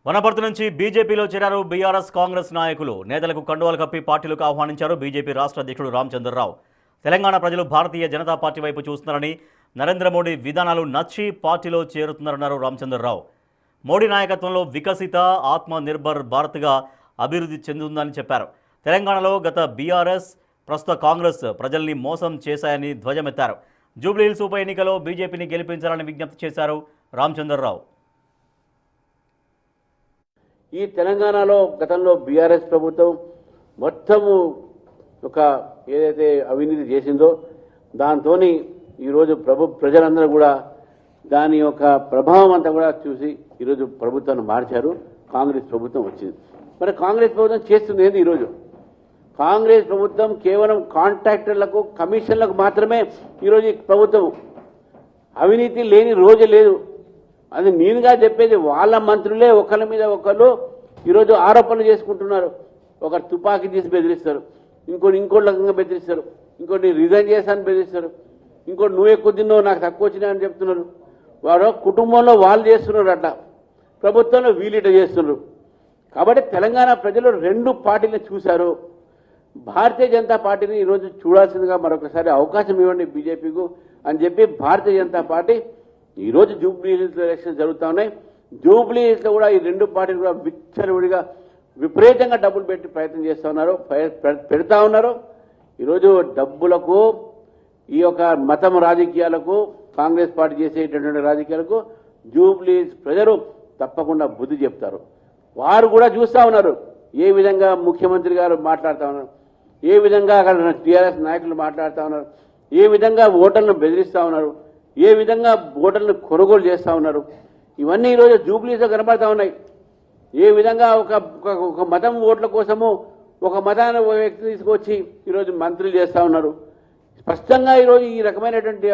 వనపర్తి నుంచి బీజేపీలో చేరారు బీఆర్ఎస్ కాంగ్రెస్ నాయకులు. నేతలకు కండువాలు కప్పి పార్టీలకు ఆహ్వానించారు బీజేపీ రాష్ట్ర అధ్యక్షుడు రామచంద్రరావు. తెలంగాణ ప్రజలు భారతీయ జనతా పార్టీ వైపు చూస్తున్నారని, నరేంద్ర మోడీ విధానాలు నచ్చి పార్టీలో చేరుతున్నారన్నారు రామచంద్రరావు. మోడీ నాయకత్వంలో వికసిత ఆత్మ నిర్భర్ భారత్గా అభివృద్ధి చెందుతుందని చెప్పారు. తెలంగాణలో గత బీఆర్ఎస్, ప్రస్తుత కాంగ్రెస్ ప్రజల్ని మోసం చేశాయని ధ్వజమెత్తారు. జూబ్లీహిల్స్ ఉప ఎన్నికలో బీజేపీని గెలిపించాలని విజ్ఞప్తి చేశారు రామచంద్రరావు. ఈ తెలంగాణలో గతంలో బీఆర్ఎస్ ప్రభుత్వం మొత్తము ఒక ఏదైతే అవినీతి చేసిందో దాంతో ఈరోజు ప్రజలందరూ కూడా దాని యొక్క ప్రభావం అంతా కూడా చూసి ఈరోజు ప్రభుత్వాన్ని మార్చారు. కాంగ్రెస్ ప్రభుత్వం వచ్చింది. మరి కాంగ్రెస్ ప్రభుత్వం చేస్తుంది ఏంది? ఈరోజు కాంగ్రెస్ ప్రభుత్వం కేవలం కాంట్రాక్టర్లకు, కమిషన్లకు మాత్రమే ఈరోజు ఈ ప్రభుత్వం. అవినీతి లేని రోజు లేదు. అది నేనుగా చెప్పేది. వాళ్ళ మంత్రులే ఒకళ్ళ మీద ఒకళ్ళు ఈరోజు ఆరోపణలు చేసుకుంటున్నారు. ఒకరు తుపాకీ తీసి బెదిరిస్తారు, ఇంకోటి రకంగా బెదిరిస్తారు, ఇంకోటి రిజైన్ చేస్తానని బెదిరిస్తారు, ఇంకోటి నువ్వు ఎక్కువ తిన్నావు నాకు తక్కువ వచ్చినా అని చెప్తున్నారు. వారు కుటుంబంలో వాళ్ళు చేస్తున్నారు, అట్లా ప్రభుత్వంలో వీలిట చేస్తున్నారు. కాబట్టి తెలంగాణ ప్రజలు రెండు పార్టీలను చూశారు. భారతీయ జనతా పార్టీని ఈరోజు చూడాల్సిందిగా మరొకసారి అవకాశం ఇవ్వండి బీజేపీకు అని చెప్పి భారతీయ జనతా పార్టీ ఈరోజు జూబ్లీహిల్స్ ఎలక్షన్స్ జరుగుతూ ఉన్నాయి. జూబ్లీహిల్స్లో కూడా ఈ రెండు పార్టీలు కూడా విచ్చలవిడిగా విపరీతంగా డబ్బులు పెట్టి ప్రయత్నం చేస్తూ ఉన్నారు, పెడతా ఉన్నారు. ఈరోజు డబ్బులకు, ఈ యొక్క మతం రాజకీయాలకు, కాంగ్రెస్ పార్టీ చేసేటటువంటి రాజకీయాలకు జూబ్లీహిల్స్ ప్రజలు తప్పకుండా బుద్ధి చెప్తారు. వారు కూడా చూస్తూ ఉన్నారు ఏ విధంగా ముఖ్యమంత్రి గారు మాట్లాడుతూ ఉన్నారు, ఏ విధంగా అక్కడ టీఆర్ఎస్ నాయకులు మాట్లాడుతూ ఉన్నారు, ఏ విధంగా ఓటర్లను బెదిరిస్తూ ఉన్నారు, ఏ విధంగా ఓటర్లను కొనుగోలు చేస్తూ ఉన్నారు. ఇవన్నీ ఈరోజు జూబ్లీస్లో కనబడతా ఉన్నాయి. ఏ విధంగా ఒక మతం ఓట్ల కోసము ఒక మతాన్ని వ్యక్తి తీసుకొచ్చి ఈరోజు మంత్రులు చేస్తూ ఉన్నారు. స్పష్టంగా ఈరోజు ఈ రకమైనటువంటి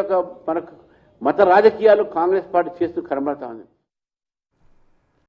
మత రాజకీయాలు కాంగ్రెస్ పార్టీ చేస్తూ కనబడతా ఉంది.